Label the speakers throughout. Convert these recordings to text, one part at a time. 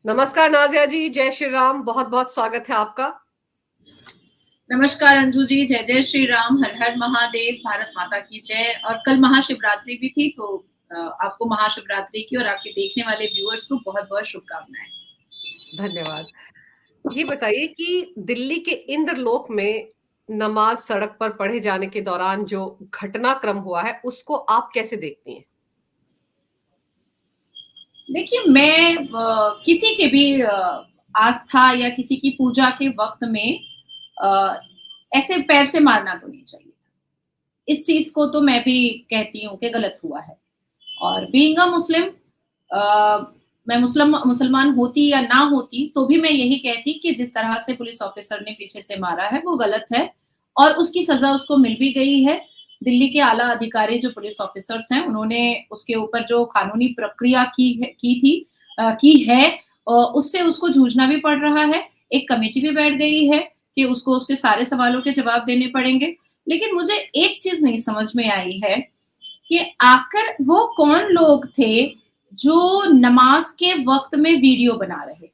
Speaker 1: नमस्कार नाजिया जी, जय श्री राम। बहुत बहुत स्वागत है आपका।
Speaker 2: नमस्कार अंजू जी, जय जय श्री राम, हर हर महादेव, भारत माता की जय। और कल महाशिवरात्रि भी थी, तो आपको महाशिवरात्रि की और आपके देखने वाले व्यूअर्स को बहुत बहुत शुभकामनाएं।
Speaker 1: धन्यवाद। ये बताइए कि दिल्ली के इंद्रलोक में नमाज सड़क पर पढ़े जाने के दौरान जो घटनाक्रम हुआ है, उसको आप कैसे देखती हैं?
Speaker 2: देखिए, मैं किसी के भी आस्था या किसी की पूजा के वक्त में अ, ऐसे पैर से मारना तो नहीं चाहिए। इस चीज को तो मैं भी कहती हूँ कि गलत हुआ है। और बीइंग अ मुस्लिम, मैं मुसलमान होती या ना होती तो भी मैं यही कहती कि जिस तरह से पुलिस ऑफिसर ने पीछे से मारा है वो गलत है, और उसकी सजा उसको मिल भी गई है। दिल्ली के आला अधिकारी जो पुलिस ऑफिसर्स हैं, उन्होंने उसके ऊपर जो कानूनी प्रक्रिया की है, उससे उसको जूझना भी पड़ रहा है। एक कमेटी भी बैठ गई है कि उसको उसके सारे सवालों के जवाब देने पड़ेंगे। लेकिन मुझे एक चीज नहीं समझ में आई है कि आखिर वो कौन लोग थे जो नमाज के वक्त में वीडियो बना रहे थे।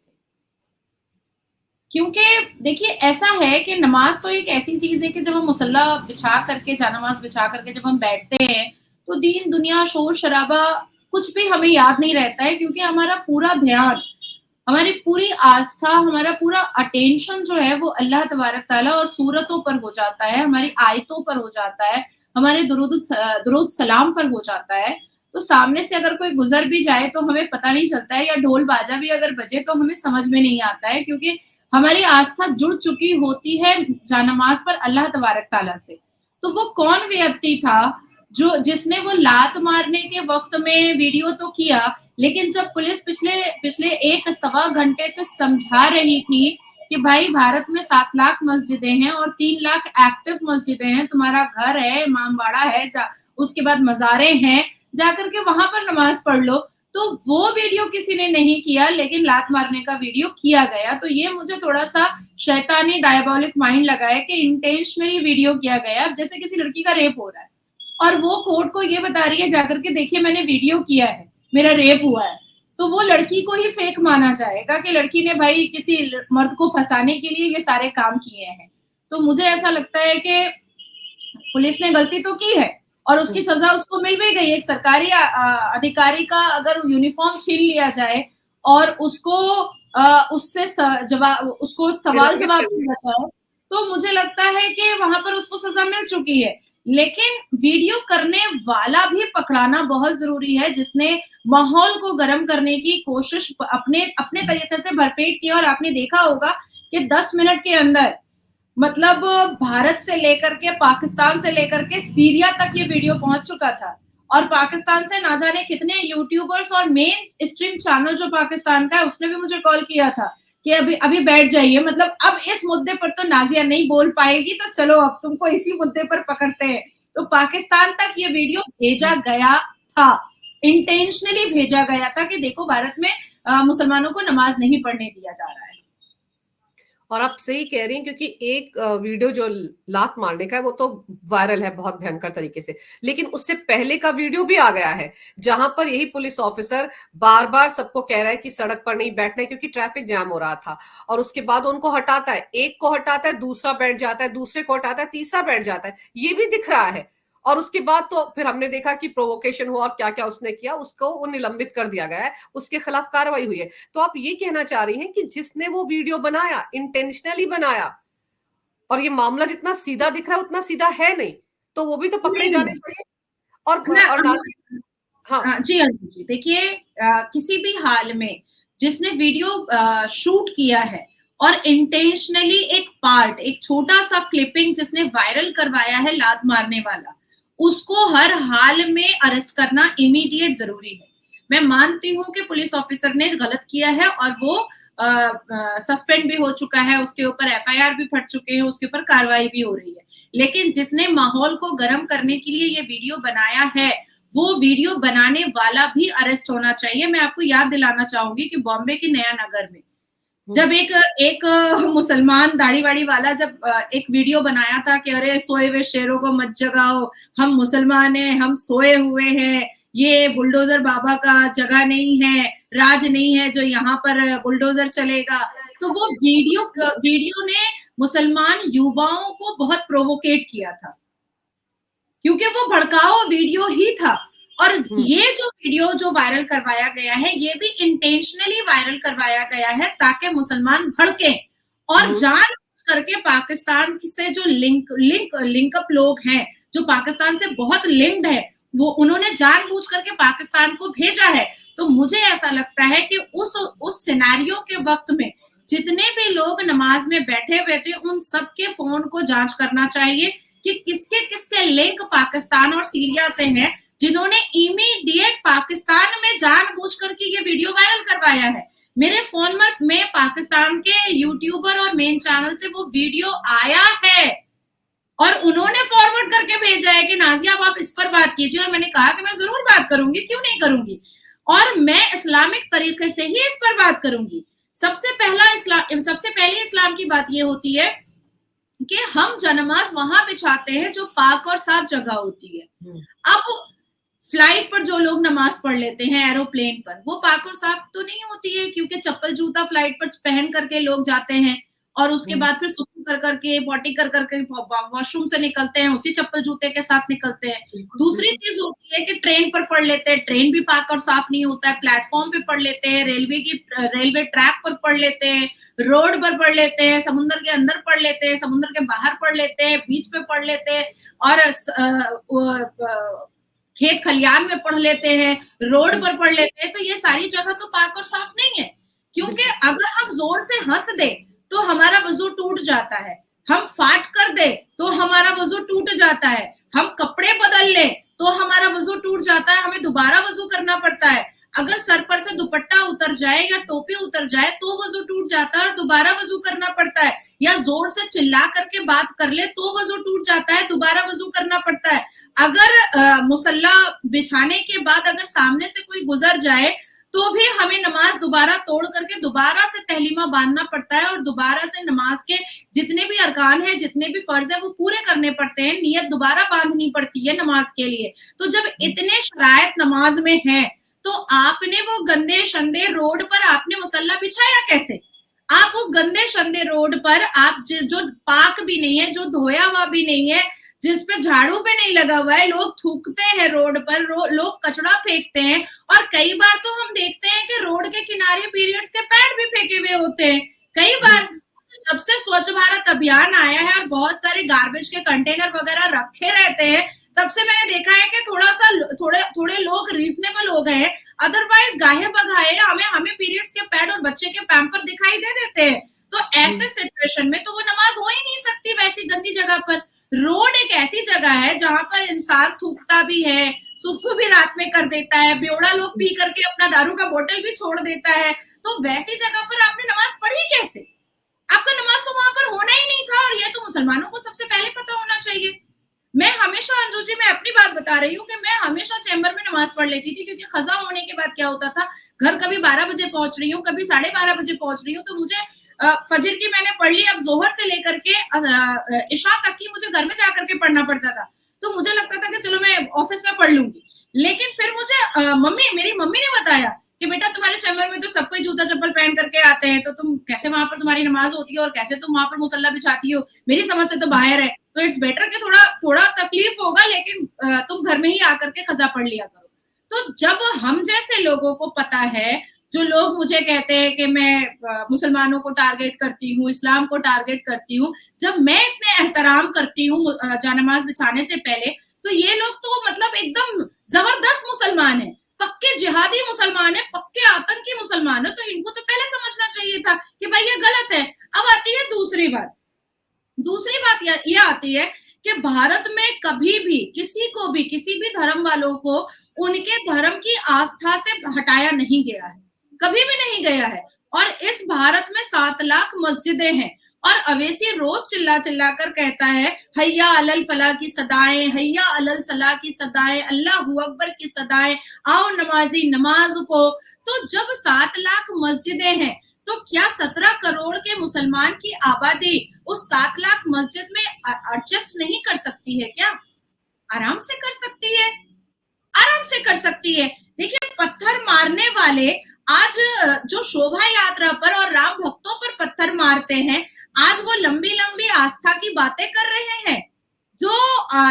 Speaker 2: क्योंकि देखिए, ऐसा है कि नमाज तो एक ऐसी चीज है कि जब हम मुसल्ला बिछा करके, जानमाज बिछा करके जब हम बैठते हैं, तो दीन दुनिया शोर शराबा कुछ भी हमें याद नहीं रहता है, क्योंकि हमारा पूरा ध्यान, हमारी पूरी आस्था, हमारा पूरा अटेंशन जो है वो अल्लाह तबारक ताला और सूरतों पर हो जाता है, हमारी आयतों पर हो जाता है, हमारे दुरूद सलाम पर हो जाता है। तो सामने से अगर कोई गुजर भी जाए तो हमें पता नहीं चलता है, या ढोल बाजा भी अगर बजे तो हमें समझ में नहीं आता है, क्योंकि हमारी आस्था जुड़ चुकी होती है जानमाज पर अल्लाह तबारक ताला से। तो वो कौन व्यक्ति था जो जिसने वो लात मारने के वक्त में वीडियो तो किया, लेकिन जब पुलिस पिछले पिछले 1 सवा घंटे से समझा रही थी कि भाई भारत में 7 लाख मस्जिदें हैं और 3 लाख एक्टिव मस्जिदें हैं, तुम्हारा घर है, इमामबाड़ा है, उसके बाद मज़ारें हैं, जाकर के वहां पर नमाज पढ़ लो। तो वो वीडियो किसी ने नहीं किया, लेकिन लात मारने का वीडियो किया गया। तो ये मुझे थोड़ा-सा शैतानी डायबोलिक माइंड लगा है कि इंटेंशनली वीडियो किया गया। अब जैसे किसी लड़की का रेप हो रहा है और वो कोर्ट को ये बता रही है जाकर के, देखिए मैंने वीडियो किया है, मेरा रेप हुआ है, तो वो लड़की को ही फेक माना जाएगा कि लड़की ने भाई किसी मर्द को फंसाने के लिए ये सारे काम किए हैं। तो मुझे ऐसा लगता है कि पुलिस ने गलती तो की है और उसकी सजा उसको मिल भी गई। एक सरकारी अधिकारी का अगर यूनिफॉर्म छीन लिया जाए और उसको उससे उसको सवाल
Speaker 1: निलंबित
Speaker 2: जवाब
Speaker 1: कर
Speaker 2: दिया
Speaker 1: दिया।
Speaker 2: जाए, तो मुझे लगता है कि वहां पर उसको सजा मिल चुकी है। लेकिन वीडियो करने वाला भी पकड़ाना बहुत जरूरी है, जिसने माहौल को गर्म करने की कोशिश अपने अपने तरीके से भरपेट की। और आपने देखा होगा कि 10 मिनट के अंदर, मतलब भारत से लेकर के, पाकिस्तान से लेकर के सीरिया तक ये वीडियो पहुंच चुका था। और पाकिस्तान से ना जाने कितने यूट्यूबर्स और मेन स्ट्रीम चैनल जो पाकिस्तान का है, उसने भी मुझे कॉल किया था कि अभी अभी बैठ जाइए, मतलब अब इस मुद्दे पर तो नाजिया नहीं बोल पाएगी, तो चलो अब तुमको इसी मुद्दे पर पकड़ते हैं। तो पाकिस्तान तक ये वीडियो भेजा गया था, इंटेंशनली भेजा गया था कि देखो भारत में मुसलमानों को नमाज नहीं पढ़ने दिया जा रहा है।
Speaker 1: और आप सही कह रही हैं, क्योंकि एक वीडियो जो लात मारने का है वो तो वायरल है बहुत भयंकर तरीके से, लेकिन उससे पहले का वीडियो भी आ गया है जहां पर यही पुलिस ऑफिसर बार बार सबको कह रहा है कि सड़क पर नहीं बैठना है क्योंकि ट्रैफिक जैम हो रहा था। और उसके बाद उनको हटाता है, एक को हटाता है, दूसरा बैठ जाता है, दूसरे को हटाता है, तीसरा बैठ जाता है, ये भी दिख रहा है। और उसके बाद तो फिर हमने देखा कि प्रोवोकेशन हुआ और क्या क्या उसने किया, उसको वो निलंबित कर दिया गया है, उसके खिलाफ कार्रवाई हुई है। तो आप ये कहना चाह रही हैं कि जिसने वो वीडियो बनाया, इंटेंशनली बनाया, और ये मामला जितना सीधा दिख रहा है उतना सीधा है नहीं, तो वो भी तो पकड़े
Speaker 2: नहीं
Speaker 1: जाने चाहिए।
Speaker 2: ना,
Speaker 1: और नाज़िम, हाँ,
Speaker 2: जी हाँ जी, देखिए, किसी भी हाल में जिसने वीडियो शूट किया है और इंटेंशनली एक पार्ट, एक छोटा सा क्लिपिंग जिसने वायरल करवाया है लात मारने वाला, उसको हर हाल में अरेस्ट करना इमीडिएट जरूरी है। मैं मानती हूँ कि पुलिस ऑफिसर ने गलत किया है और वो सस्पेंड भी हो चुका है, उसके ऊपर एफआईआर भी फट चुके हैं, उसके ऊपर कार्रवाई भी हो रही है। लेकिन जिसने माहौल को गर्म करने के लिए ये वीडियो बनाया है, वो वीडियो बनाने वाला भी अरेस्ट होना चाहिए। मैं आपको याद दिलाना चाहूंगी कि बॉम्बे के नया नगर में जब एक एक मुसलमान दाढ़ी वाड़ी वाला जब एक वीडियो बनाया था कि अरे सोए हुए शेरों को मत जगाओ, हम मुसलमान हैं, हम सोए हुए हैं, ये बुलडोजर बाबा का जगह नहीं है, राज नहीं है जो यहाँ पर बुलडोजर चलेगा। तो वो वीडियो ने मुसलमान युवाओं को बहुत प्रोवोकेट किया था, क्योंकि वो भड़काऊ वीडियो ही था। और ये जो वीडियो जो वायरल करवाया गया है, ये भी इंटेंशनली वायरल करवाया गया है ताकि मुसलमान भड़के और जान करके पाकिस्तान से जो लिंकअप लोग हैं, जो पाकिस्तान से बहुत लिंक्ड है, वो उन्होंने जानबूझ करके पाकिस्तान को भेजा है। तो मुझे ऐसा लगता है कि उस सिनेरियो के वक्त में जितने भी लोग नमाज में बैठे हुए थे, उन सबके फोन को जांच करना चाहिए कि किसके किसके लिंक पाकिस्तान और सीरिया से हैं, जिन्होंने इमीडिएट पाकिस्तान में जानबूझ करके ये वीडियो वायरल करवाया है। मेरे फोन में पाकिस्तान के यूट्यूबर और मेन चैनल से वो वीडियो आया है और उन्होंने फॉरवर्ड करके भेजा है कि नाजिया आप इस पर बात कीजिए। और मैंने कहा कि मैं जरूर बात करूंगी, क्यों नहीं करूंगी, और मैं इस्लामिक तरीके से ही इस पर बात करूंगी। सबसे पहले इस्लाम की बात ये होती है कि हम जनमाज वहां बिछाते हैं जो पाक और साफ जगह होती है। अब फ्लाइट पर जो लोग नमाज पढ़ लेते हैं एरोप्लेन पर, वो पाक और साफ तो नहीं होती है, क्योंकि चप्पल जूता फ्लाइट पर पहन करके लोग जाते हैं और उसके बाद फिर सुसु कर करके पॉटी कर करके वॉशरूम से निकलते हैं, उसी चप्पल जूते के साथ निकलते हैं। दूसरी चीज होती है कि ट्रेन पर पढ़ लेते हैं, ट्रेन भी पाक और साफ नहीं होता है। प्लेटफॉर्म पे पढ़ लेते हैं, रेलवे ट्रैक पर पढ़ लेते हैं, रोड पर पढ़ लेते हैं, समुद्र के अंदर पढ़ लेते हैं, समुद्र के बाहर पढ़ लेते हैं, बीच पे पढ़ लेते हैं, और खेत खलियान में पढ़ लेते हैं, रोड पर पढ़ लेते हैं। तो ये सारी जगह तो पाक और साफ नहीं है, क्योंकि अगर हम जोर से हंस दे तो हमारा वजू टूट जाता है, हम फाट कर दे तो हमारा वजू टूट जाता है, हम कपड़े बदल ले तो हमारा वजू टूट जाता है, हमें दोबारा वजू करना पड़ता है। अगर सर पर से दुपट्टा उतर जाए या टोपी उतर जाए तो वजू टूट जाता है और दोबारा वजू करना पड़ता है, या जोर से चिल्ला करके बात कर ले तो वजू टूट जाता है, दोबारा वजू करना पड़ता है। अगर मुसल्ला बिछाने के बाद अगर सामने से कोई गुजर जाए तो भी हमें नमाज दोबारा तोड़ करके दोबारा से तहलीमा बांधना पड़ता है और दोबारा से नमाज के जितने भी अरकान है, जितने भी फर्ज है, वो पूरे करने पड़ते हैं, नियत दोबारा बांधनी पड़ती है नमाज के लिए। तो जब इतने शरायत नमाज में है, तो आपने वो गंदे शंदे रोड पर आपने मुसल्ला बिछाया कैसे? आप उस गंदे शंदे रोड पर आप जो पाक भी नहीं है, जो धोया हुआ भी नहीं है, जिस पे झाड़ू पे नहीं लगा हुआ है, लोग थूकते हैं रोड पर, लोग कचड़ा फेंकते हैं। और कई बार तो हम देखते हैं कि रोड के किनारे पीरियड्स के पैड भी फेंके हुए होते हैं। कई बार जब से स्वच्छ भारत अभियान आया है और बहुत सारे गार्बेज के कंटेनर वगैरह रखे रहते हैं, तब से मैंने देखा है कि थोड़े लोग रीजनेबल हो गए हैं। अदरवाइज गाहे बगाहे हमें पीरियड्स के पैड और बच्चे के पैम्पर दिखाई दे देते हैं। तो ऐसे सिचुएशन में तो वो नमाज हो ही नहीं सकती वैसी गंदी जगह पर। रोड एक ऐसी जगह है जहां पर इंसान थूकता भी है, सुसु भी रात में कर देता है, बेवड़ा लोग पी करके अपना दारू का बोतल भी छोड़ देता है। तो वैसी जगह पर आपने नमाज पढ़ी कैसे? आपका नमाज तो वहां पर होना ही नहीं था, और ये तो मुसलमानों को सबसे पहले पता होना चाहिए। मैं हमेशा, अंजू जी, मैं अपनी बात बता रही हूँ कि मैं हमेशा चैम्बर में नमाज पढ़ लेती थी, क्योंकि खजा होने के बाद क्या होता था, घर कभी 12 बजे पहुंच रही हूँ, कभी 12:30 बजे पहुंच रही हूँ, तो मुझे फजर की मैंने पढ़ ली, अब जोहर से लेकर के इशा तक की मुझे घर में जाकर के पढ़ना पड़ता था। तो मुझे लगता था कि चलो मैं ऑफिस में पढ़ लूंगी, लेकिन फिर मुझे मेरी मम्मी ने बताया कि बेटा तुम्हारे चैम्बर में तो सब कोई जूता चप्पल पहन करके आते हैं, तो तुम कैसे वहां पर तुम्हारी नमाज होती है और कैसे तुम वहां पर मुसल्ला बिछाती हो, मेरी समझ से तो बाहर है। तो इट्स बेटर कि थोड़ा तकलीफ होगा, लेकिन तुम घर में ही आकर के खजा पढ़ लिया करो। तो जब हम जैसे लोगों को पता है, जो लोग मुझे कहते हैं कि मैं मुसलमानों को टारगेट करती हूँ, इस्लाम को टारगेट करती हूँ, जब मैं इतने एहतराम करती हूँ जानमाज बिछाने से पहले, तो ये लोग तो मतलब एकदम जबरदस्त मुसलमान है, पक्के जिहादी मुसलमान है, पक्के आतंकी मुसलमान है। तो इनको तो पहले समझना चाहिए था कि भाई ये गलत है। अब आती है दूसरी बात ये आती है कि भारत में कभी भी किसी भी धर्म वालों को उनके धर्म की आस्था से हटाया नहीं गया है, कभी भी नहीं गया है। और इस भारत में 7 लाख मस्जिदें हैं, और अवेसी रोज चिल्ला कर कहता है हैया अलल फलाह की सदाएं, हैया अलल सलाह की सदाएं, अल्लाहू अकबर की सदाएं, आओ नमाजी नमाज को। तो जब 7 लाख मस्जिदें हैं, तो क्या 17 करोड़ के मुसलमान की आबादी उस 7 लाख मस्जिद में एडजस्ट नहीं कर सकती है क्या? आराम से कर सकती है, आराम से कर सकती है। देखिए, पत्थर मारने वाले आज जो शोभा यात्रा पर और राम भक्तों पर पत्थर मारते हैं, आज वो लंबी लंबी आस्था की बातें कर रहे हैं। जो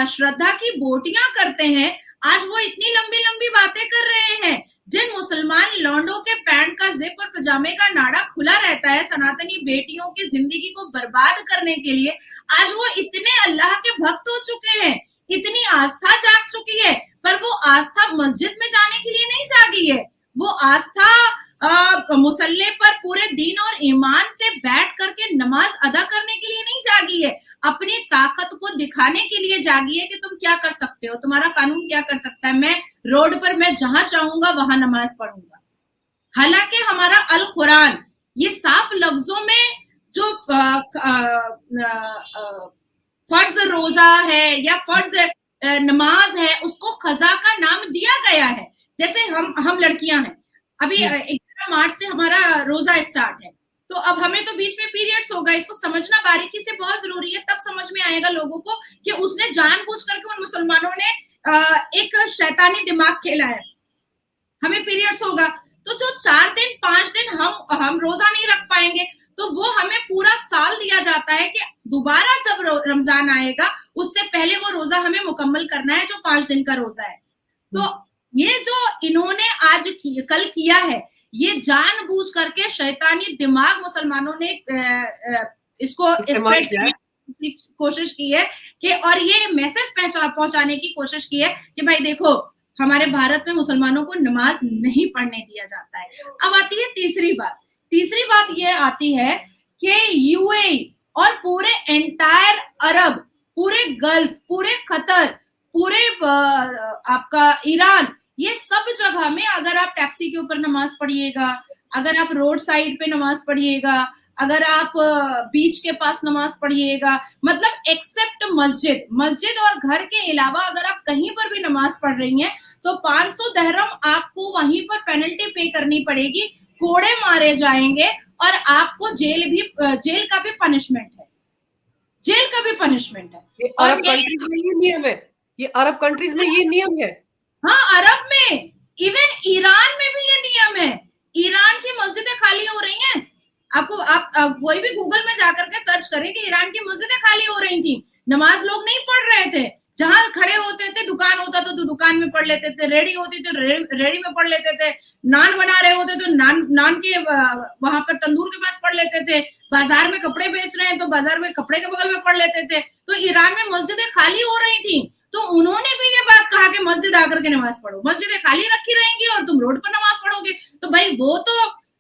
Speaker 2: श्रद्धा की बोटियां करते हैं, आज वो इतनी लंबी लंबी बातें कर रहे हैं। जिन मुसलमान लौंडों के पैंट का जिप और पजामे का नाड़ा खुला रहता है सनातनी बेटियों की जिंदगी को बर्बाद करने के लिए, आज वो इतने अल्लाह के भक्त हो चुके हैं, इतनी आस्था जाग चुकी है, पर वो आस्था मस्जिद में जाने के लिए नहीं जागी है। वो आस्था मुसल्ले पर पूरे दीन और ईमान से बैठ करके नमाज अदा करने के लिए नहीं जागी है, अपनी ताकत को दिखाने के लिए जागी है कि तुम क्या कर सकते हो, तुम्हारा कानून क्या कर सकता है, मैं रोड पर मैं जहां चाहूंगा वहां नमाज पढ़ूंगा। हालांकि हमारा अल कुरान ये साफ लफ्जों में जो फर्ज रोजा है या फर्ज नमाज है उसको खजा का नाम दिया गया है। जैसे हम लड़कियां हैं, अभी 11 मार्च से हमारा रोजा स्टार्ट है, तो अब हमें तो बीच में पीरियड्स होगा, इसको समझना बारीकी से बहुत जरूरी है, तब समझ में आएगा लोगों को कि उसने जानबूझ करके उन मुसलमानों ने एक शैतानी दिमाग खेला है। हमें पीरियड्स होगा तो जो 4 दिन 5 दिन हम रोजा नहीं रख पाएंगे, तो वो हमें पूरा साल दिया जाता है कि दोबारा जब रमजान आएगा उससे पहले वो रोजा हमें मुकम्मल करना है, जो 5 दिन का रोजा है। तो ये जो इन्होंने कल किया है, ये जानबूझ करके शैतानी दिमाग मुसलमानों ने इसको स्प्रेड करने की कोशिश की है कि, और ये मैसेज पहुंचाने की कोशिश की है कि भाई देखो हमारे भारत में मुसलमानों को नमाज नहीं पढ़ने दिया जाता है। अब आती है तीसरी बात ये आती है कि यूएई और पूरे एंटायर अरब, पूरे गल्फ, पूरे कतर, पूरे आपका ईरान, ये सब जगह में अगर आप टैक्सी के ऊपर नमाज पढ़िएगा, अगर आप रोड साइड पे नमाज पढ़िएगा, अगर आप बीच के पास नमाज पढ़िएगा, मतलब एक्सेप्ट मस्जिद और घर के अलावा अगर आप कहीं पर भी नमाज पढ़ रही हैं तो 500 दहरम आपको वहीं पर पेनल्टी पे करनी पड़ेगी, कोड़े मारे जाएंगे और आपको जेल का भी पनिशमेंट है।
Speaker 1: ये अरब कंट्रीज में ये नियम है, ये अरब कंट्रीज में ये नियम है।
Speaker 2: हाँ, अरब में, इवन ईरान में भी ये नियम है। ईरान की मस्जिदें खाली हो रही हैं। आप कोई भी गूगल में जाकर के सर्च करें कि ईरान की मस्जिदें खाली हो रही थी, नमाज लोग नहीं पढ़ रहे थे, जहां खड़े होते थे, दुकान होता तो दुकान में पढ़ लेते थे, रेडी होती तो रेडी में पढ़ लेते थे, नान बना रहे होते तो नान के वहां पर तंदूर के पास पढ़ लेते थे, बाजार में कपड़े बेच रहे हैं तो बाजार में कपड़े के बगल में पढ़ लेते थे। तो ईरान में मस्जिदें खाली हो रही थी, तो उन्होंने भी ये बात कहा कि मस्जिद आकर के नमाज पढ़ो, मस्जिदें खाली रखी रहेंगी और तुम रोड पर नमाज पढ़ोगे। तो भाई वो तो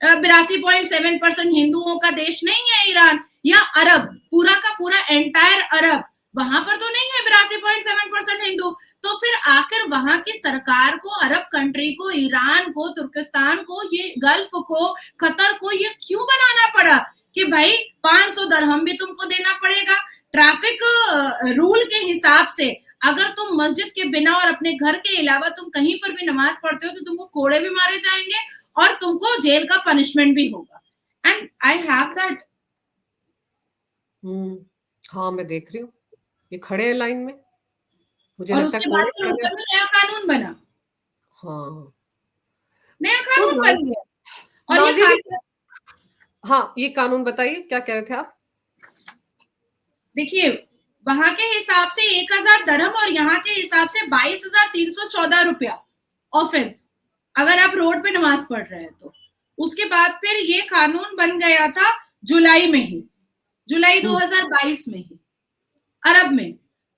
Speaker 2: 82.7% हिंदुओं का देश नहीं है ईरान या अरब, पूरा का पूरा एंटायर अरब, वहां पर तो नहीं है 82.7% हिंदू। तो फिर आखिर वहां की सरकार को, अरब कंट्री को, ईरान को, तुर्किस्तान को, ये गल्फ को, कतर को ये क्यों बनाना पड़ा कि भाई 500 दरहम भी तुमको देना पड़ेगा। ट्रैफिक रूल के हिसाब से अगर तुम मस्जिद के बिना और अपने घर के अलावा तुम कहीं पर भी नमाज पढ़ते हो तो तुमको कोड़े भी मारे जाएंगे और तुमको जेल का पनिशमेंट भी होगा। And I have that.
Speaker 1: हाँ, मैं देख रही हूँ, ये खड़े हैं लाइन में, मुझे
Speaker 2: और
Speaker 1: लगता है
Speaker 2: उसके बाद से ऊपर में नया कानून बना।
Speaker 1: हाँ,
Speaker 2: नया कानून बन गया। और ये
Speaker 1: हाँ, ये कानून बताइए, क्या कह रहे थे आप?
Speaker 2: देखिए, वहां के हिसाब से 1000 दरहम और यहाँ के हिसाब से 22,314 रुपया ऑफेंस, अगर आप रोड पे नमाज पढ़ रहे हैं तो। उसके बाद फिर ये कानून बन गया था जुलाई 2022 में ही अरब में।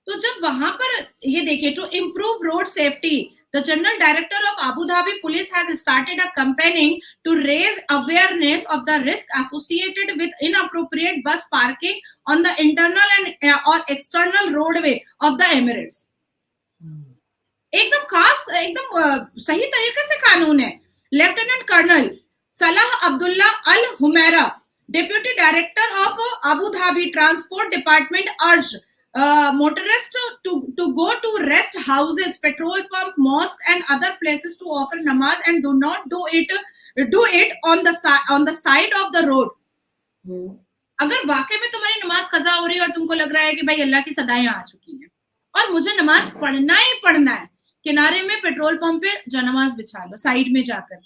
Speaker 2: तो जब वहां पर ये देखिए, to improve road safety, the General Director of Abu Dhabi Police has started a campaign to raise awareness of the risk associated with inappropriate bus parking on the internal and or external roadway of the Emirates. एकदम खास, एकदम सही तरीके से कानून है। Lieutenant colonel Salah Abdullah Al Humaira, deputy director of Abu Dhabi transport department, urge motorists to go to rest houses, petrol pump, mosque and other places to offer namaz and do not do it on the side of the road. अगर वाकई में तुम्हारी नमाज कजा हो रही है और तुमको लग रहा है कि भाई अल्लाह की सदाएं आ चुकी हैं और मुझे नमाज पढ़ना ही पढ़ना है, किनारे में पेट्रोल पंप पे जा नमाज बिछा लो, साइड में जाकर।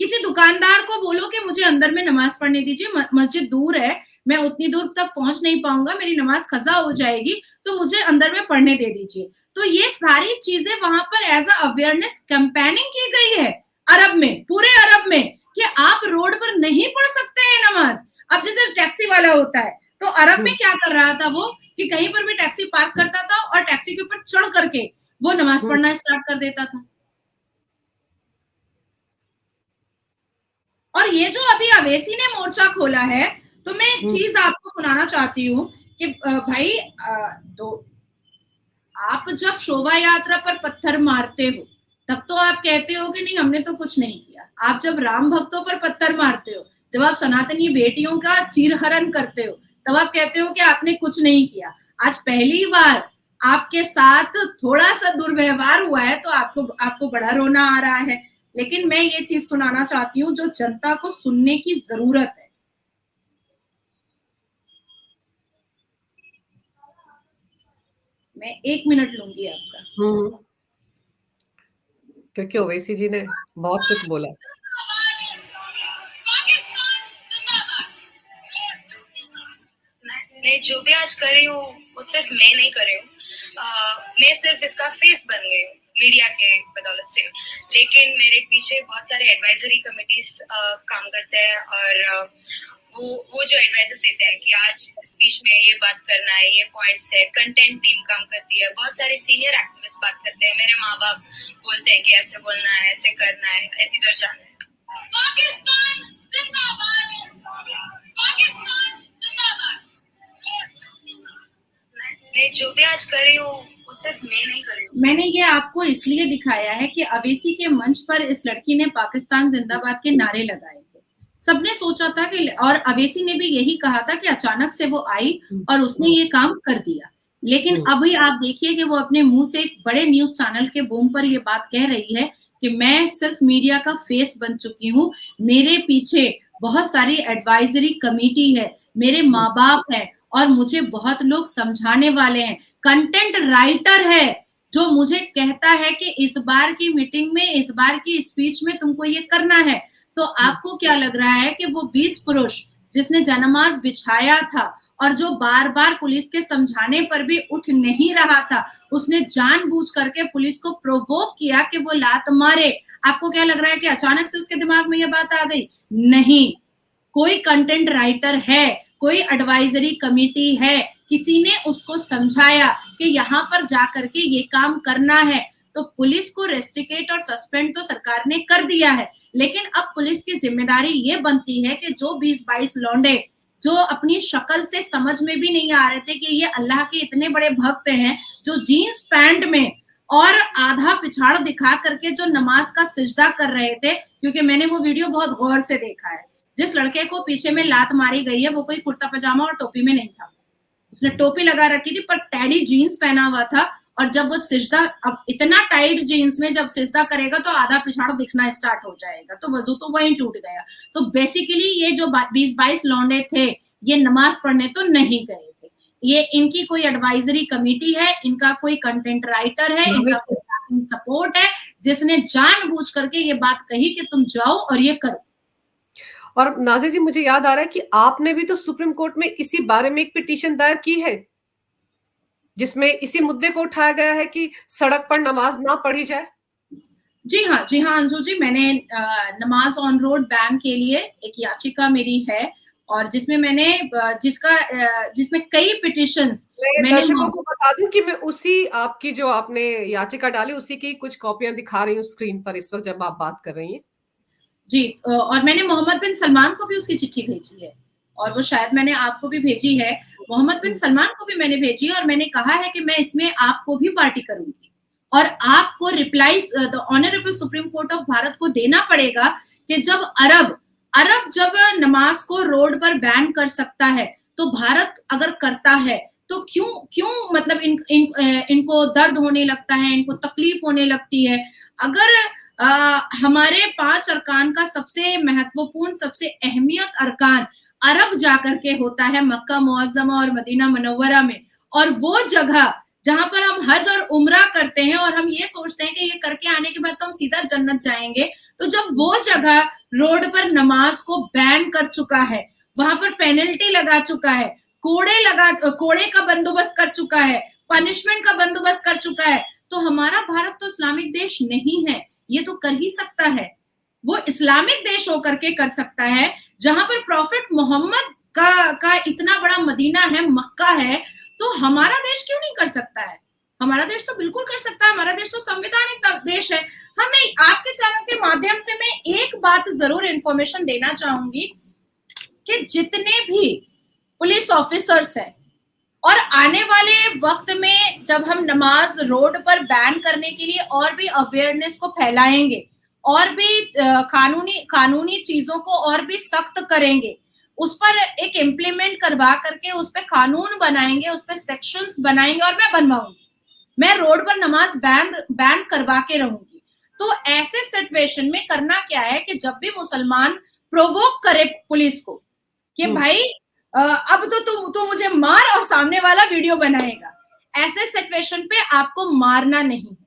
Speaker 2: किसी दुकानदार को बोलो कि मुझे अंदर में नमाज पढ़ने दीजिए, मस्जिद दूर है, मैं उतनी दूर तक पहुंच नहीं पाऊंगा, मेरी नमाज कजा हो जाएगी, तो मुझे अंदर में पढ़ने दे दीजिए। तो ये सारी चीजें वहां पर एज अ अवेयरनेस कैंपेनिंग की गई है अरब में, पूरे अरब में, कि आप रोड पर नहीं पढ़ सकते हैं नमाज। अब जैसे टैक्सी वाला होता है, तो अरब में क्या कर रहा था वो, कि कहीं पर भी टैक्सी पार्क करता था और टैक्सी के ऊपर चढ़ करके वो नमाज पढ़ना स्टार्ट कर देता था। और ये जो अभी अवैसी ने मोर्चा खोला है, तो मैं एक चीज आपको सुनाना चाहती हूँ कि भाई तो आप जब शोभा यात्रा पर पत्थर मारते हो, तब तो आप कहते हो कि नहीं हमने तो कुछ नहीं किया। आप जब राम भक्तों पर पत्थर मारते हो, जब आप सनातनी बेटियों का चीरहरण करते हो, तब आप कहते हो कि आपने कुछ नहीं किया। आज पहली बार आपके साथ थोड़ा सा दुर्व्यवहार हुआ है, तो आपको बड़ा रोना आ रहा है। लेकिन मैं ये चीज सुनाना चाहती हूँ जो जनता को सुनने की जरूरत है। मैं 1 मिनट लूंगी आपका।
Speaker 1: क्योंकि ओवैसी जी ने बहुत कुछ बोला।
Speaker 3: मैं जो भी आज कर रही हूँ वो सिर्फ मैं नहीं कर रही हूँ, मैं सिर्फ इसका फेस बन गई हूँ मीडिया के बदौलत से। लेकिन मेरे पीछे बहुत सारे एडवाइजरी कमिटीज काम करते हैं, और वो जो एडवाइजेस देते हैं कि आज स्पीच में ये बात करना है, ये पॉइंट्स है, कंटेंट टीम काम करती है, बहुत सारे सीनियर एक्टिविस्ट बात करते हैं, मेरे माँ बाप बोलते हैं कि ऐसे बोलना है, ऐसे करना है, इधर जाना है। पाकिस्तान जिंदाबाद, पाकिस्तान जिंदाबाद। मैं जो भी आज कर रही हूँ वो सिर्फ मैं नहीं कर रही हूँ।
Speaker 2: मैंने ये आपको इसलिए दिखाया है कि अवैसी के मंच पर इस लड़की ने पाकिस्तान जिंदाबाद के नारे लगाए थे। सबने सोचा था कि, और अवैसी ने भी यही कहा था कि अचानक से वो आई और उसने ये काम कर दिया। लेकिन अभी आप देखिए कि वो अपने मुंह से एक बड़े न्यूज चैनल के बूम पर ये बात कह रही है कि मैं सिर्फ मीडिया का फेस बन चुकी हूँ, मेरे पीछे बहुत सारी एडवाइजरी कमेटी है, मेरे माँ बाप है और मुझे बहुत लोग समझाने वाले हैं। कंटेंट राइटर है जो मुझे कहता है कि इस बार की मीटिंग में, इस बार की स्पीच में तुमको ये करना है। तो आपको क्या लग रहा है कि वो 20 पुरुष जिसने जनमाज बिछाया था और जो बार बार पुलिस के समझाने पर भी उठ नहीं रहा था, उसने जानबूझ करके पुलिस को प्रोवोक किया कि वो लात मारे। आपको क्या लग रहा है कि अचानक से उसके दिमाग में ये बात आ गई? नहीं, कोई कंटेंट राइटर है, कोई एडवाइजरी कमेटी है, किसी ने उसको समझाया कि यहाँ पर जाकर के ये काम करना है। तो पुलिस को रेस्ट्रिकेट और सस्पेंड तो सरकार ने कर दिया है, लेकिन अब पुलिस की जिम्मेदारी ये बनती है कि जो 20-22 लौंडे जो अपनी शक्ल से समझ में भी नहीं आ रहे थे कि ये अल्लाह के इतने बड़े भक्त हैं, जो जीन्स पैंट में और आधा पिछाड़ दिखा करके जो नमाज का सिजदा कर रहे थे, क्योंकि मैंने वो वीडियो बहुत गौर से देखा है। जिस लड़के को पीछे में लात मारी गई है वो कोई कुर्ता पजामा और टोपी में नहीं था, उसने टोपी लगा रखी थी पर टैडी जीन्स पहना हुआ था। और जब वो सिजदा, अब इतना टाइट जीन्स में जब सिजदा करेगा तो आधा पिछाड़ दिखना स्टार्ट हो जाएगा, तो वजू तो वहीं टूट गया। तो बेसिकली ये जो 20-22 लौंडे थे ये नमाज पढ़ने तो नहीं गए थे, ये इनकी कोई एडवाइजरी कमेटी है, इनका कोई कंटेंट राइटर है, इनका कोई सपोर्ट है जिसने जानबूझ करके ये बात कही कि तुम जाओ और ये करो।
Speaker 1: और नाज़िर जी, मुझे याद आ रहा है कि आपने भी तो सुप्रीम कोर्ट में इसी बारे में एक पिटीशन दायर की है, जिसमें इसी मुद्दे को उठाया गया है कि सड़क पर नमाज ना पढ़ी जाए।
Speaker 2: जी हाँ अंजू जी, मैंने नमाज ऑन रोड बैन के लिए एक याचिका मेरी है, और जिसमें मैंने जिसमें कई पिटीशंस मैंने
Speaker 1: दर्शकों को बता दूं कि मैं उसी आपकी जो आपने याचिका डाली उसी की कुछ कॉपियां दिखा रही हूँ स्क्रीन पर इस वक्त जब आप बात कर रही हैं।
Speaker 2: जी, और मैंने मोहम्मद बिन सलमान को भी उसकी चिट्ठी भेजी है, और वो शायद मैंने आपको भी भेजी है। मोहम्मद बिन सलमान को भी मैंने भेजी है और मैंने कहा है कि मैं इसमें आपको भी पार्टी करूंगी, और आपको reply the honourable supreme court of Bharat को देना पड़ेगा कि जब अरब जब नमाज को रोड पर बैन कर सकता है, तो भारत अगर करता है तो क्यों मतलब इनको दर्द होने लगता है, इनको तकलीफ होने लगती है। अगर हमारे 5 अरकान का सबसे महत्वपूर्ण, सबसे अहमियत अरकान अरब जाकर के होता है, मक्का मुअज्जमा और मदीना मुनव्वरा में, और वो जगह जहां पर हम हज और उम्रा करते हैं और हम ये सोचते हैं कि ये करके आने के बाद तो हम सीधा जन्नत जाएंगे, तो जब वो जगह रोड पर नमाज को बैन कर चुका है, वहां पर पेनल्टी लगा चुका है, कोड़े का बंदोबस्त कर चुका है, पनिशमेंट का बंदोबस्त कर चुका है, तो हमारा भारत तो इस्लामिक देश नहीं है। ये तो कर ही सकता है, वो इस्लामिक देश होकर के कर सकता है, जहां पर प्रॉफिट मोहम्मद का इतना बड़ा मदीना है, मक्का है, तो हमारा देश क्यों नहीं कर सकता है? हमारा देश तो बिल्कुल कर सकता है, हमारा देश तो संवैधानिक देश है। हमें आपके चैनल के माध्यम से मैं एक बात जरूर इंफॉर्मेशन देना चाहूंगी कि जितने भी पुलिस ऑफिसर्स हैं और आने वाले वक्त में जब हम नमाज रोड पर बैन करने के लिए और भी अवेयरनेस को फैलाएंगे और भी कानूनी चीजों को और भी सख्त करेंगे, उस पर एक इम्प्लीमेंट करवा करके उस पर कानून बनाएंगे, उस पर सेक्शंस बनाएंगे और मैं बनवाऊंगी, मैं रोड पर नमाज बैन करवा के रहूंगी। तो ऐसे सिचुएशन में करना क्या है कि जब भी मुसलमान प्रोवोक करे पुलिस को कि भाई अब तो तू मुझे मार और सामने वाला वीडियो बनाएगा, ऐसे सिचुएशन पे आपको मारना नहीं है,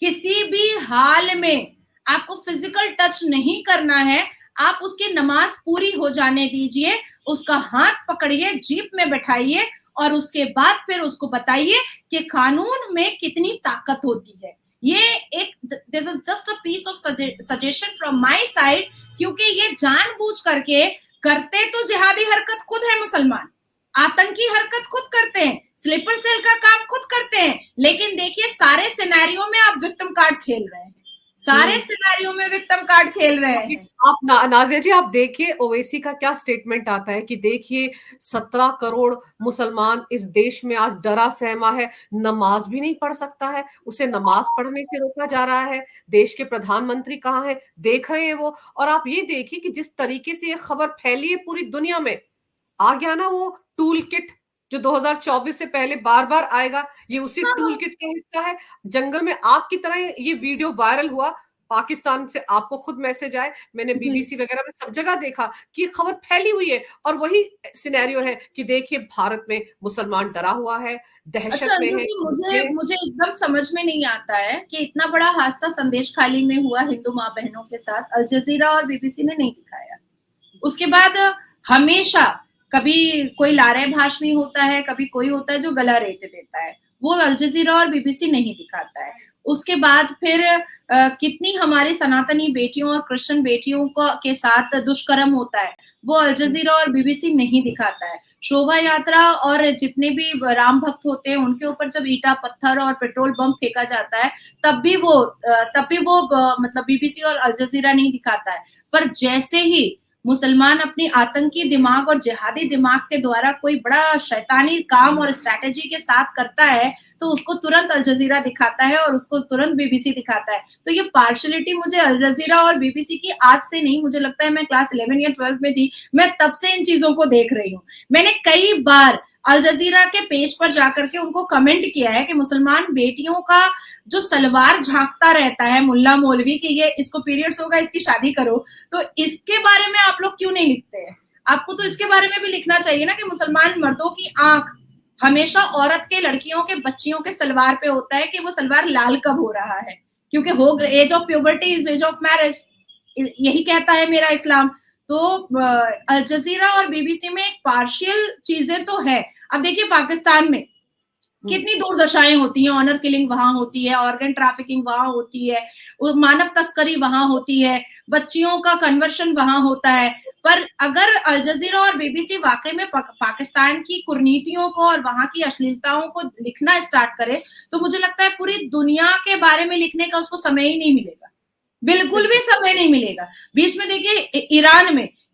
Speaker 2: किसी भी हाल में आपको फिजिकल टच नहीं करना है, आप उसकी नमाज पूरी हो जाने दीजिए, उसका हाथ पकड़िए, जीप में बैठाइए और उसके बाद फिर उसको बताइए कि कानून में कितनी ताकत होती है। ये एक this is just a piece of suggestion from my side, क्योंकि ये जानबूझ करके करते तो जिहादी हरकत खुद है मुसलमान, आतंकी हरकत खुद करते हैं, स्लीपर सेल का काम खुद करते हैं, लेकिन देखिए सारे सिनेरियो में आप विक्टिम कार्ड खेल रहे हैं, सारे सिनेरियो में विक्टिम कार्ड खेल रहे हैं।
Speaker 1: आप नाजिया जी, आप देखिए ओवैसी का क्या स्टेटमेंट आता है कि देखिए 17 करोड़ मुसलमान इस देश में आज डरा सहमा है, नमाज भी नहीं पढ़ सकता है, उसे नमाज पढ़ने से रोका जा रहा है, देश के प्रधानमंत्री कहाँ हैं, देख रहे हैं वो। और आप ये देखिए कि जिस तरीके से ये खबर फैली है पूरी दुनिया में, आ गया ना वो टूल किट जो 2024 से पहले बार बार आएगा, ये उसी टूल किट का हिस्सा है। जंगल में आग की तरह ये वीडियो वायरल हुआ, पाकिस्तान से आपको खुद मैसेज आए, मैंने बीबीसी वगैरह में सब जगह देखा कि खबर फैली हुई है और वही सिनेरियो है कि देखिए भारत में मुसलमान डरा हुआ है, दहशत में है।
Speaker 2: मुझे एकदम समझ में नहीं आता है कि इतना बड़ा हादसा संदेश खाली में हुआ हिंदू माँ बहनों के साथ, अल जजीरा और बीबीसी ने नहीं दिखाया। उसके बाद हमेशा कभी कोई लारे भाषणी होता है, कभी कोई होता है जो गला रेत देता है, वो अल जजीरा और बीबीसी नहीं दिखाता है। उसके बाद फिर कितनी हमारी सनातनी बेटियों और क्रिश्चियन बेटियों के साथ दुष्कर्म होता है, वो अल जजीरा और बीबीसी नहीं दिखाता है। शोभा यात्रा और जितने भी राम भक्त होते हैं उनके ऊपर जब ईटा पत्थर और पेट्रोल बम फेंका जाता है तब भी वो मतलब बीबीसी और अल जजीरा नहीं दिखाता है। पर जैसे ही मुसलमान अपनी आतंकी दिमाग और जिहादी दिमाग के द्वारा कोई बड़ा शैतानी काम और स्ट्रैटेजी के साथ करता है तो उसको तुरंत अल जजीरा दिखाता है और उसको तुरंत बीबीसी दिखाता है। तो ये पार्शलिटी मुझे अल जजीरा और बीबीसी की आज से नहीं, मुझे लगता है मैं क्लास 11 या 12 में थी, मैं तब से इन चीजों को देख रही हूँ। मैंने कई बार अल जजीरा के पेज पर जाकर के उनको कमेंट किया है कि मुसलमान बेटियों का जो सलवार झांकता रहता है मुल्ला मौलवी कि ये इसको पीरियड्स होगा इसकी शादी करो, तो इसके बारे में आप लोग क्यों नहीं लिखते हैं? आपको तो इसके बारे में भी लिखना चाहिए ना कि मुसलमान मर्दों की आंख हमेशा औरत के, लड़कियों के, बच्चियों के सलवार पे होता है कि वो सलवार लाल कब हो रहा है, क्योंकि हो age of puberty is age of marriage, यही कहता है मेरा इस्लाम। तो अल जजीरा और बीबीसी में एक पार्शियल चीजें तो है। अब देखिए पाकिस्तान में कितनी दुर्दशाएं होती हैं, ऑनर किलिंग वहां होती है, ऑर्गन ट्रैफिकिंग वहां होती है, मानव तस्करी वहां होती है, बच्चियों का कन्वर्शन वहां होता है। पर अगर अल जजीरा और बीबीसी वाकई में पाकिस्तान की कुरीतियों को और वहां की अश्लीलताओं को लिखना स्टार्ट करे तो मुझे लगता है पूरी दुनिया के बारे में लिखने का उसको समय ही नहीं मिलेगा, बिल्कुल भी समय नहीं मिलेगा। बीच में देखिए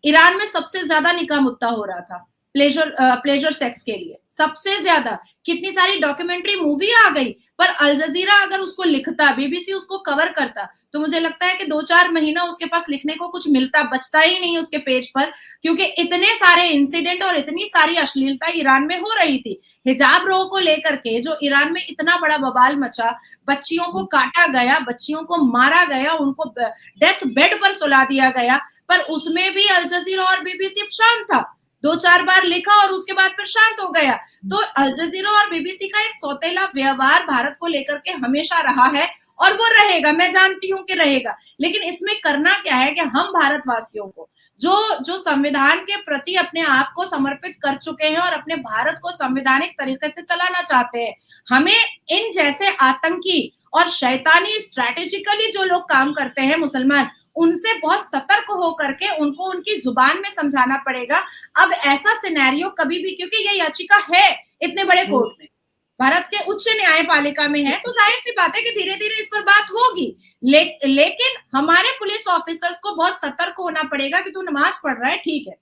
Speaker 2: ईरान में सबसे ज्यादा निकाह मुद्दा हो रहा था प्लेजर सेक्स के लिए, सबसे ज्यादा। कितनी सारी डॉक्यूमेंट्री मूवी आ गई, पर अल जजीरा अगर उसको लिखता, बीबीसी उसको कवर करता, तो मुझे लगता है कि 2-4 महीना उसके पास लिखने को कुछ मिलता, बचता ही नहीं उसके पेज पर, क्योंकि इतने सारे इंसिडेंट और इतनी सारी अश्लीलता ईरान में हो रही थी। हिजाब रो को लेकर के जो ईरान में इतना बड़ा बवाल मचा, बच्चियों को काटा गया, बच्चियों को मारा गया, उनको डेथ बेड पर सुला दिया गया, पर उसमें भी अल जजीरा और बीबीसी शांत था। 2-4 बार लिखा और उसके बाद फिर शांत हो गया। तो अल जजीरा और बीबीसी का एक सौतेला व्यवहार भारत को लेकर के हमेशा रहा है और वो रहेगा, मैं जानती हूँ कि रहेगा। लेकिन इसमें करना क्या है कि हम भारतवासियों को जो संविधान के प्रति अपने आप को समर्पित कर चुके हैं और अपने भारत को संवैधानिक तरीके से चलाना चाहते हैं, हमें इन जैसे आतंकी और शैतानी स्ट्रैटेजिकली जो लोग काम करते हैं मुसलमान, उनसे बहुत सतर्क होकर के उनको उनकी जुबान में समझाना पड़ेगा। अब ऐसा सिनेरियो कभी भी, क्योंकि ये याचिका है इतने बड़े कोर्ट में, भारत के उच्च न्यायपालिका में है, तो जाहिर सी बात है कि धीरे धीरे इस पर बात होगी। लेकिन हमारे पुलिस ऑफिसर्स को बहुत सतर्क होना पड़ेगा कि तू नमाज पढ़ रहा है, ठीक है,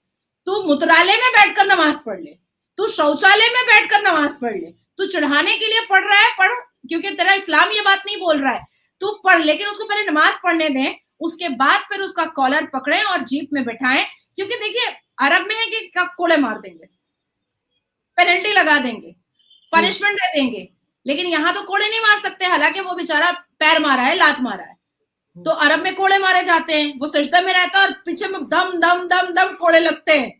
Speaker 2: तू मूत्रालय में बैठकर नमाज पढ़ ले, तू शौचालय में बैठकर नमाज पढ़ ले, तू चढ़ाने के लिए पढ़ रहा है पढ़, क्योंकि तेरा इस्लाम ये बात नहीं बोल रहा है, तू पढ़, लेकिन उसको पहले नमाज पढ़ने दें, उसके बाद फिर उसका कॉलर पकड़े और जीप में बैठाएं। क्योंकि देखिए अरब में है कि कोड़े मार देंगे, पेनल्टी लगा देंगे, पनिशमेंट दे देंगे, लेकिन यहाँ तो कोड़े नहीं मार सकते, हालांकि वो बेचारा पैर मारा है, लात मारा है, तो अरब में कोड़े मारे जाते हैं, वो सजदा में रहता है और पीछे में दम दम दम दम कोड़े लगते हैं,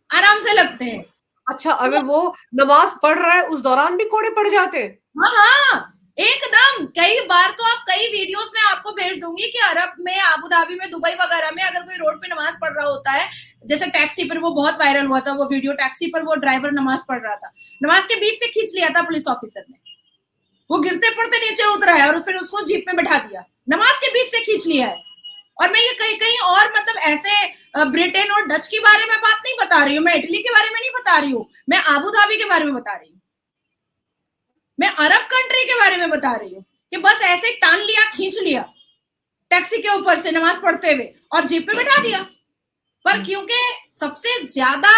Speaker 2: आराम से लगते हैं।
Speaker 1: अच्छा, अगर वो नमाज पढ़ रहा है उस दौरान भी कोड़े पड़ जाते हैं?
Speaker 2: हाँ, एकदम। कई बार तो आप कई वीडियोस में आपको भेज दूंगी कि अरब में, आबू धाबी में, दुबई वगैरह में अगर कोई रोड पे नमाज पढ़ रहा होता है, जैसे टैक्सी पर वो बहुत वायरल हुआ था वो वीडियो, टैक्सी पर वो ड्राइवर नमाज पढ़ रहा था, नमाज के बीच से खींच लिया था पुलिस ऑफिसर ने, वो गिरते पड़ते नीचे उतरा है और फिर उसको जीप में बैठा दिया, नमाज के बीच से खींच लिया है। और मैं ये कहीं कहीं और मतलब ऐसे ब्रिटेन और डच के बारे में बात नहीं बता रही हूँ, मैं इटली के बारे में नहीं बता रही हूँ, मैं आबू धाबी के बारे में बता रही हूँ, मैं अरब कंट्री के बारे में बता रही हूँ कि बस ऐसे टान लिया, खींच लिया टैक्सी के ऊपर से नमाज पढ़ते हुए और जीप पे बैठा दिया। पर क्योंकि सबसे ज्यादा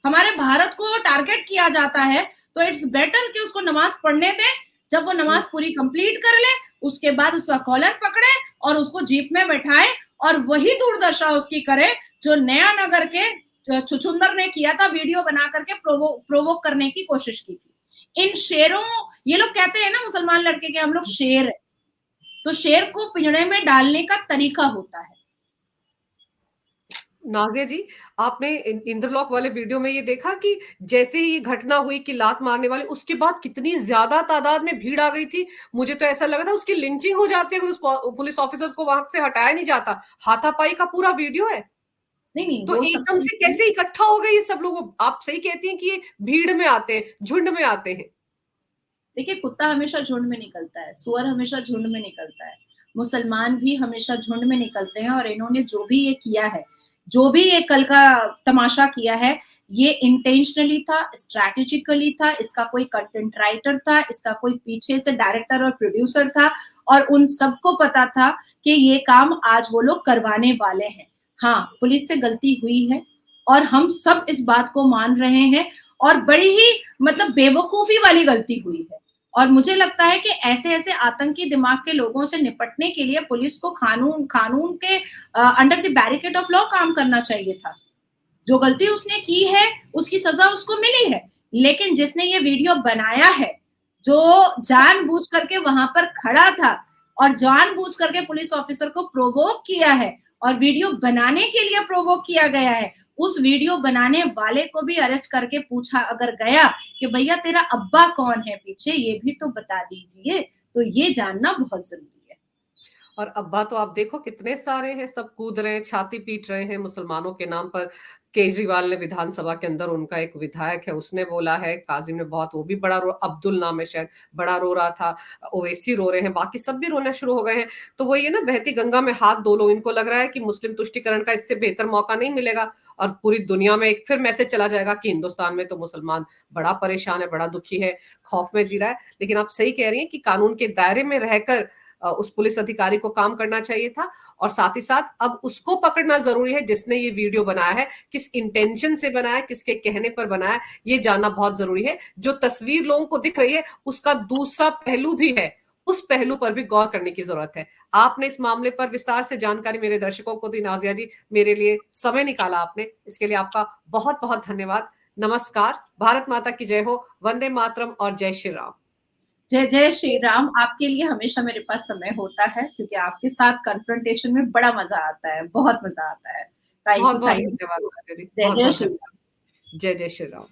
Speaker 2: हमारे भारत को टारगेट किया जाता है, तो इट्स बेटर कि उसको नमाज पढ़ने दें, जब वो नमाज पूरी कंप्लीट कर ले उसके बाद उसका कॉलर पकड़े और उसको जीप में बैठाए, और वही दुर्दशा उसकी करे जो नया नगर के छुछुंदर ने किया था, वीडियो बना करके प्रोवोक करने की कोशिश की थी। इन शेरों, ये लोग कहते हैं ना मुसलमान लड़के के हम लोग शेर है, तो शेर को पिंजड़े में डालने का तरीका होता है।
Speaker 1: नाजिया जी, आपने इंटरलॉक वाले वीडियो में ये देखा कि जैसे ही ये घटना हुई कि लात मारने वाले, उसके बाद कितनी ज्यादा तादाद में भीड़ आ गई थी। मुझे तो ऐसा लगा था उसकी लिंचिंग हो जाती अगर उस पुलिस ऑफिसर्स को वहां से हटाया नहीं जाता। हाथापाई का पूरा वीडियो है।
Speaker 2: नहीं,
Speaker 1: तो एकदम से कैसे इकट्ठा हो गए ये सब लोग? आप सही कहती हैं कि ये भीड़ में आते हैं, झुंड में आते हैं।
Speaker 2: देखिए, कुत्ता हमेशा झुंड में निकलता है, सुअर हमेशा झुंड में निकलता है, मुसलमान भी हमेशा झुंड में निकलते हैं। और इन्होंने जो भी ये किया है, जो भी ये कल का तमाशा किया है, ये इंटेंशनली था, स्ट्रैटेजिकली था, इसका कोई कंटेंट राइटर था, इसका कोई पीछे से डायरेक्टर और प्रोड्यूसर था, और उन सबको पता था कि ये काम आज वो लोग करवाने वाले हैं। हाँ, पुलिस से गलती हुई है और हम सब इस बात को मान रहे हैं, और बड़ी ही मतलब बेवकूफी वाली गलती हुई है। और मुझे लगता है कि ऐसे ऐसे आतंकी दिमाग के लोगों से निपटने के लिए पुलिस को कानून के under the barricade of law काम करना चाहिए था। जो गलती उसने की है उसकी सजा उसको मिली है, लेकिन जिसने ये वीडियो बनाया है, जो जानबूझ करके वहां पर खड़ा था और जानबूझ करके पुलिस ऑफिसर को प्रोवोक किया है, और वीडियो बनाने के लिए प्रोवोक किया गया है, उस वीडियो बनाने वाले को भी अरेस्ट करके पूछा अगर गया कि भैया तेरा अब्बा कौन है पीछे, ये भी तो बता दीजिए, तो ये जानना बहुत जरूरी है।
Speaker 1: और अब्बा तो आप देखो कितने सारे हैं, सब कूद रहे हैं, छाती पीट रहे हैं मुसलमानों के नाम पर। केजरीवाल ने विधानसभा के अंदर, उनका एक विधायक है उसने बोला है, काजिम ने बहुत, वो भी बड़ा अब्दुल नाम है शायद, बड़ा रो रहा था, ओवैसी रो रहे हैं, बाकी सब भी रोने शुरू हो गए हैं। तो वो ये ना, बहती गंगा में हाथ धो लो, इनको लग रहा है कि मुस्लिम तुष्टिकरण का इससे बेहतर मौका नहीं मिलेगा और पूरी दुनिया में एक फिर मैसेज चला जाएगा कि हिंदुस्तान में तो मुसलमान बड़ा परेशान है, बड़ा दुखी है, खौफ में जी रहा है। लेकिन आप सही कह रही हैं कि कानून के दायरे में रहकर उस पुलिस अधिकारी को काम करना चाहिए था, और साथ ही साथ अब उसको पकड़ना जरूरी है जिसने ये वीडियो बनाया है, किस इंटेंशन से बनाया, किसके कहने पर बनाया, ये जानना बहुत जरूरी है। जो तस्वीर लोगों को दिख रही है उसका दूसरा पहलू भी है, उस पहलू पर भी गौर करने की जरूरत है। आपने इस मामले पर विस्तार से जानकारी मेरे दर्शकों को दी नाजिया जी, मेरे लिए समय निकाला आपने, इसके लिए आपका बहुत बहुत धन्यवाद। नमस्कार, भारत माता की जय हो, वंदे मातरम और जय श्री राम।
Speaker 2: जय जय श्री राम। आपके लिए हमेशा मेरे पास समय होता है, क्योंकि आपके साथ कन्फ्रंटेशन में बड़ा मजा आता है, बहुत मजा आता है।
Speaker 1: बहुत बहुत धन्यवाद नाजिया जी,
Speaker 2: जय जय श्री राम।
Speaker 1: जय जय श्री राम।